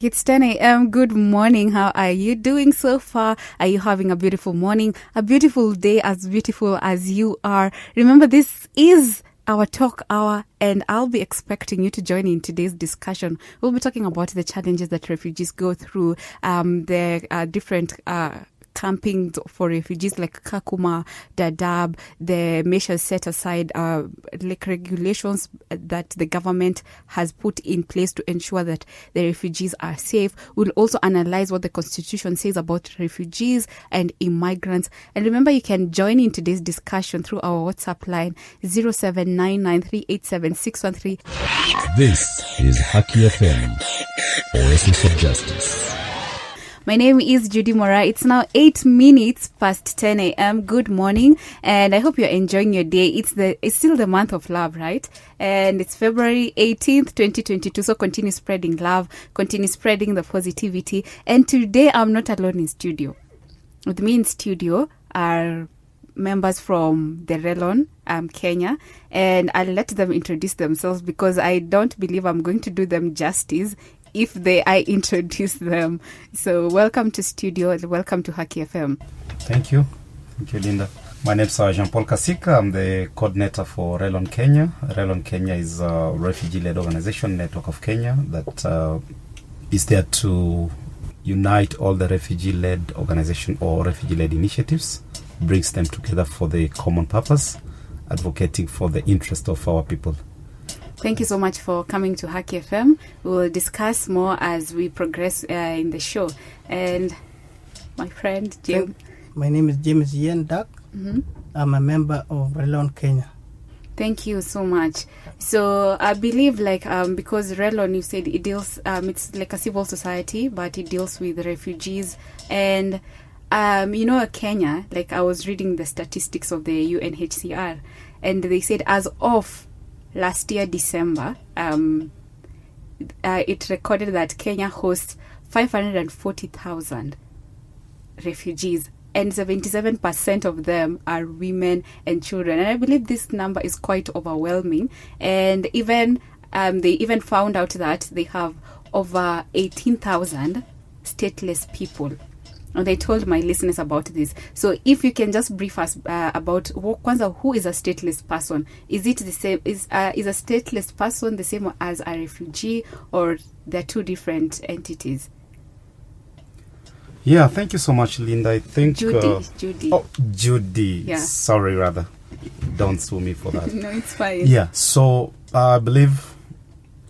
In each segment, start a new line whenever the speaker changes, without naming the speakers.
It's 10 a.m. Good morning. How are you doing so far? Are you having a beautiful morning, a beautiful day, as beautiful as you are? Remember, this is our talk hour, and I'll be expecting you to join in today's discussion. We'll be talking about the challenges that refugees go through, the different camping for refugees like Kakuma, Dadaab, the measures set aside, like regulations that the government has put in place to ensure that the refugees are safe. We'll also analyze what the Constitution says about refugees and immigrants. And remember, you can join in today's discussion through our WhatsApp line 0799387613.
This is Haki FM, Oasis of Justice.
My name is Judy Moraah. It's now 8 minutes past 10 a.m. Good morning, and I hope you're enjoying your day. It's still the month of love, right? And it's February 18th, 2022. So continue spreading love, continue spreading the positivity. And today I'm not alone in studio. With me in studio are members from the Relon-Kenya, and I'll let them introduce themselves because I don't believe I'm going to do them justice if I introduce them. So welcome to studio and welcome to Haki FM.
Thank you, Linda. My name is Jean-Paul Kasika. I'm the coordinator for Relon-Kenya. Relon-Kenya is a refugee-led organization, network of Kenya, that is there to unite all the refugee-led organization or refugee-led initiatives, brings them together for the common purpose, advocating for the interest of our people.
Thank you so much for coming to Haki FM. We'll discuss more as we progress in the show. And my friend, James.
My name is James Yieng. Mm-hmm. I'm a member of Relon-Kenya.
Thank you so much. So I believe because Relon, you said it deals, it's like a civil society, but it deals with refugees. And, Kenya, like I was reading the statistics of the UNHCR, and they said as of last year, December, it recorded that Kenya hosts 540,000 refugees, and 77% of them are women and children. And I believe this number is quite overwhelming. And even they even found out that they have over 18,000 stateless people. And I told my listeners about this. So if you can just brief us about who is a stateless person? Is it the same? Is a stateless person the same as a refugee, or they're two different entities?
Yeah, thank you so much, Linda. I think
Judy.
Oh, Judy.
Yeah.
Sorry, rather. Don't sue me for that.
No, it's fine.
Yeah. So I believe,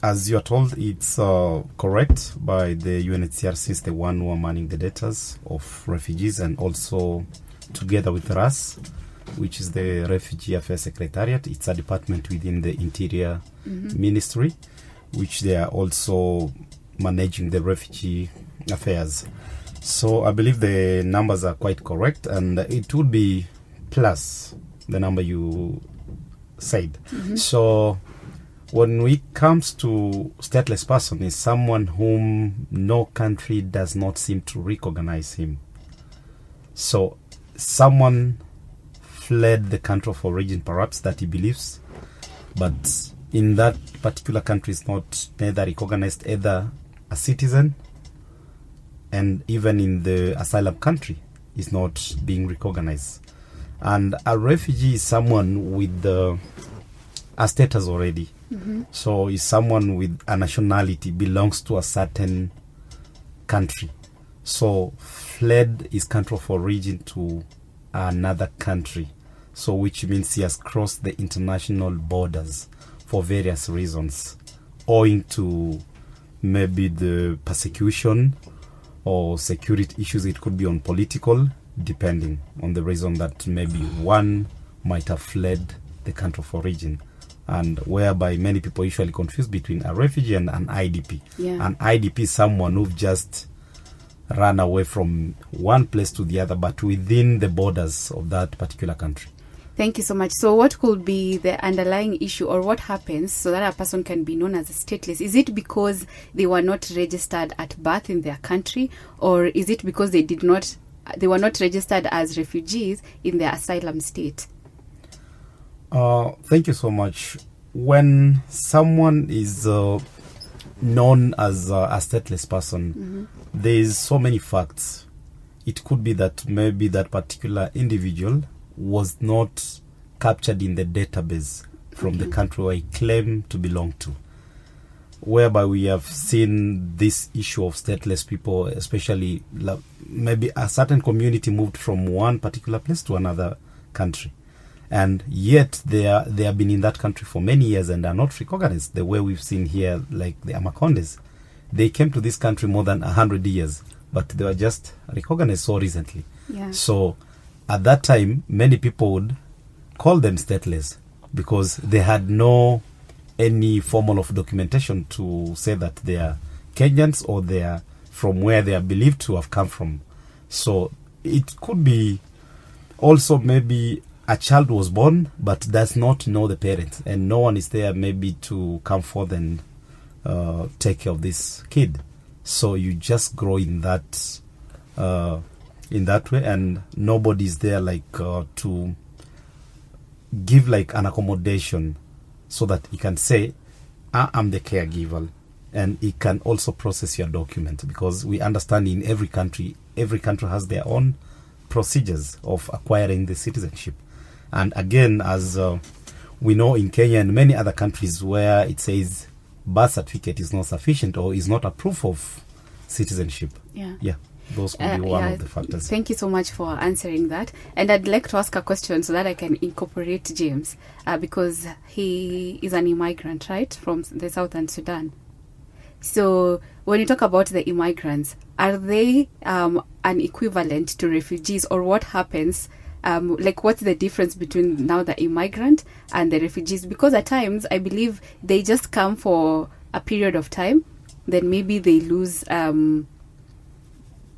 as you are told, it's correct by the UNHCR, since the one who are manning the data of refugees, and also together with RAS, which is the Refugee Affairs Secretariat. It's a department within the Interior Ministry, which they are also managing the refugee affairs. So I believe the numbers are quite correct, and it would be plus the number you said. Mm-hmm. So when it comes to stateless person, is someone whom no country does not seem to recognize him. So someone fled the country of origin, perhaps, that he believes, but in that particular country is not neither recognized either a citizen, and even in the asylum country is not being recognized. And a refugee is someone with a status already. Mm-hmm. So is someone with a nationality, belongs to a certain country. So fled his country of origin to another country. So which means he has crossed the international borders for various reasons, owing to maybe the persecution or security issues. It could be on political, depending on the reason that maybe one might have fled the country of origin. And whereby many people usually confuse between a refugee and an IDP.
Yeah.
An IDP is someone who've just run away from one place to the other, but within the borders of that particular country.
Thank you so much. So what could be the underlying issue, or what happens so that a person can be known as a stateless? Is it because they were not registered at birth in their country, or is it because they were not registered as refugees in their asylum state?
Thank you so much. When someone is known as a stateless person, there's so many facts. It could be that maybe that particular individual was not captured in the database from the country where he claimed to belong to, whereby we have seen this issue of stateless people, especially maybe a certain community moved from one particular place to another country, and yet they have been in that country for many years and are not recognized the way we've seen here, like the Amakondes. They came to this country more than 100 years, but they were just recognized so recently.
Yeah.
So at that time, many people would call them stateless because they had no any formal of documentation to say that they are Kenyans or they are from where they are believed to have come from. So it could be also maybe a child was born but does not know the parents, and no one is there maybe to come forth and take care of this kid. So you just grow in that way, and nobody's there like to give like an accommodation so that he can say, I'm the caregiver, and he can also process your document, because we understand in every country has their own procedures of acquiring the citizenship. And again, as we know in Kenya and many other countries where it says birth certificate is not sufficient or is not a proof of citizenship.
Yeah.
Those could be one of the factors.
Thank you so much for answering that. And I'd like to ask a question so that I can incorporate James, because he is an immigrant, right, from the Southern Sudan. So when you talk about the immigrants, are they an equivalent to refugees, or what happens? Like, what's the difference between now the immigrant and the refugees? Because at times, I believe they just come for a period of time, then maybe they lose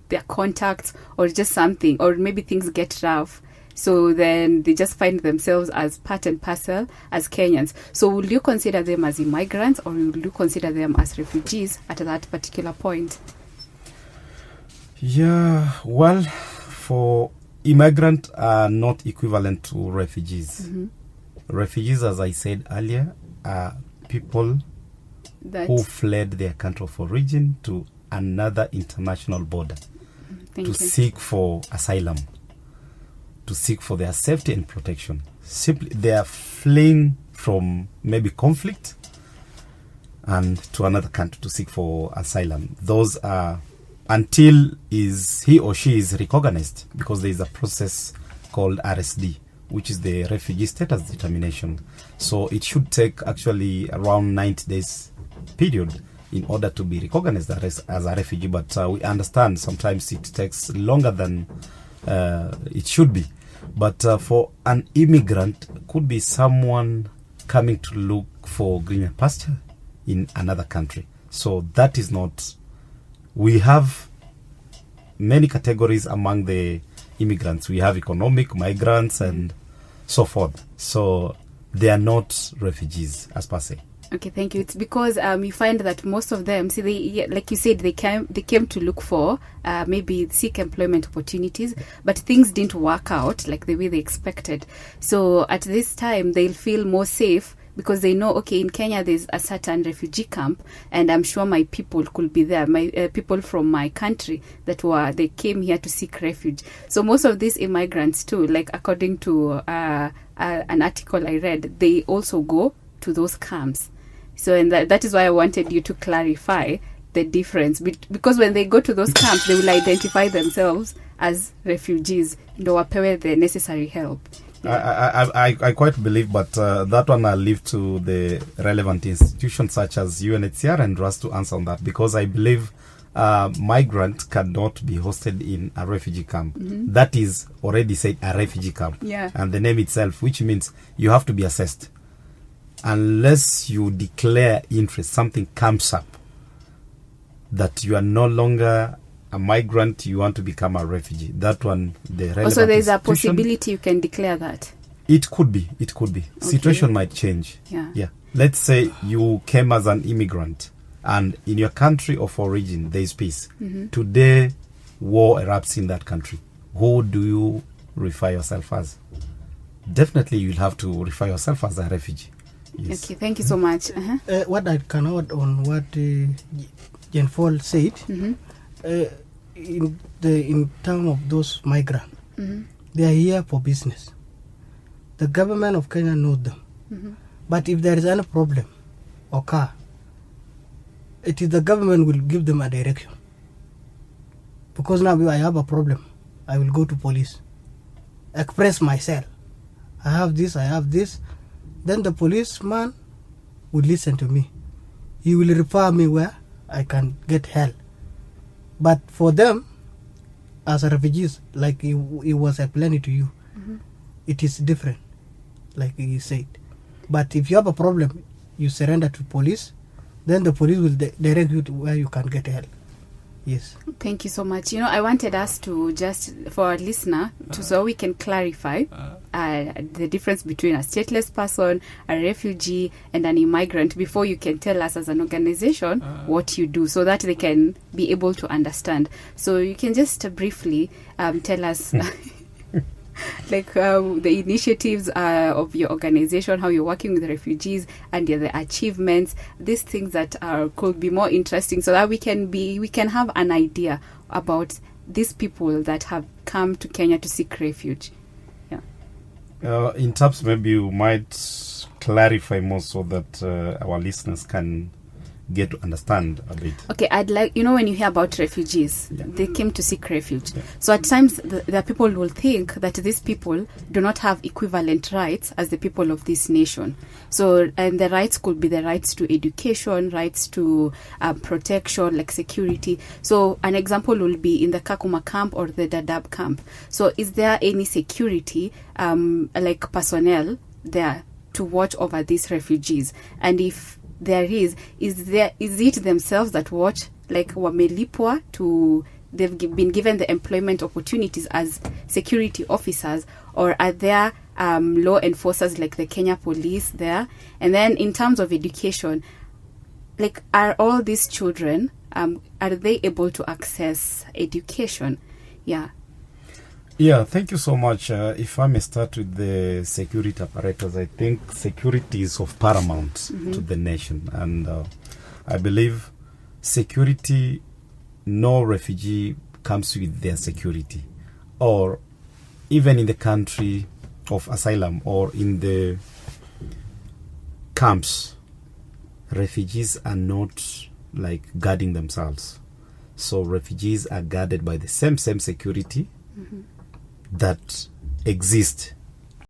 their contacts or just something, or maybe things get rough. So then they just find themselves as part and parcel as Kenyans. So will you consider them as immigrants, or will you consider them as refugees at that particular point?
Yeah, well, for immigrants are not equivalent to refugees. Refugees, as I said earlier, are people who fled their country of origin to another international border to seek for asylum, to seek for their safety and protection. Simply, they are fleeing from maybe conflict and to another country to seek for asylum. Those are until he or she is recognized, because there is a process called RSD, which is the refugee status determination. So it should take actually around 90 days period in order to be recognized as a refugee. But we understand sometimes it takes longer than it should be. But for an immigrant, could be someone coming to look for greener pasture in another country. So that is not... We have many categories among the immigrants. We have economic migrants and so forth. So they are not refugees as per se.
Okay, thank you. It's because you find that most of them, like you said, they came to look for maybe seek employment opportunities, but things didn't work out like the way they expected. So at this time, they'll feel more safe because they know, okay, in Kenya there's a certain refugee camp, and I'm sure my people could be there. My people from my country they came here to seek refuge. So most of these immigrants too, like according to an article I read, they also go to those camps. So, and that is why I wanted you to clarify the difference. Because when they go to those camps, they will identify themselves as refugees and wapewe the necessary help.
Yeah. I quite believe, but that one I'll leave to the relevant institutions such as UNHCR and RAS to answer on that, because I believe migrant cannot be hosted in a refugee camp. That is already said a refugee camp.
Yeah. And
the name itself, which means you have to be assessed. Unless you declare interest, something comes up that you are no longer a migrant, you want to become a refugee. That one, the relevant
also, there's a possibility you can declare that.
It could be. Okay. Situation might change. Yeah. Let's say you came as an immigrant, and in your country of origin, there is peace. Today, war erupts in that country. Who do you refer yourself as? Definitely, you'll have to refer yourself as a refugee. Yes.
Okay, thank you so much.
What I can add on what Jen Fall said, in terms of those migrants, they are here for business. The government of Kenya knows them. But if there is any problem occur, it is the government will give them a direction. Because now I have a problem, I will go to police, express myself. I have this. Then the policeman will listen to me. He will refer me where I can get help. But for them, as refugees, like he was explaining to you, it is different, like he said. But if you have a problem, you surrender to police, then the police will direct you to where you can get help. Yes.
Thank you so much. I wanted us to just, for our listener, so we can clarify the difference between a stateless person, a refugee, and an immigrant before you can tell us as an organization what you do, so that they can be able to understand. So you can just briefly tell us like the initiatives of your organization, how you're working with refugees, and the achievements, these things that could be more interesting, so that we can have an idea about these people that have come to Kenya to seek refuge.
In terms, maybe you might clarify more so that our listeners can get to understand a bit.
Okay, I'd like, when you hear about refugees, they came to seek refuge. So at times, the people will think that these people do not have equivalent rights as the people of this nation. So, and the rights could be the rights to education, rights to protection, like security. So an example will be in the Kakuma camp or the Dadaab camp. So is there any security, like personnel there to watch over these refugees? And if there is it themselves that watch, like wamelipwa they've been given the employment opportunities as security officers, or are there law enforcers like the Kenya police there? And then in terms of education, like, are all these children, are they able to access education?
Yeah, thank you so much. If I may start with the security apparatus, I think security is of paramount to the nation. And I believe security, no refugee comes with their security. Or even in the country of asylum or in the camps, refugees are not like guarding themselves. So refugees are guarded by the same security that exist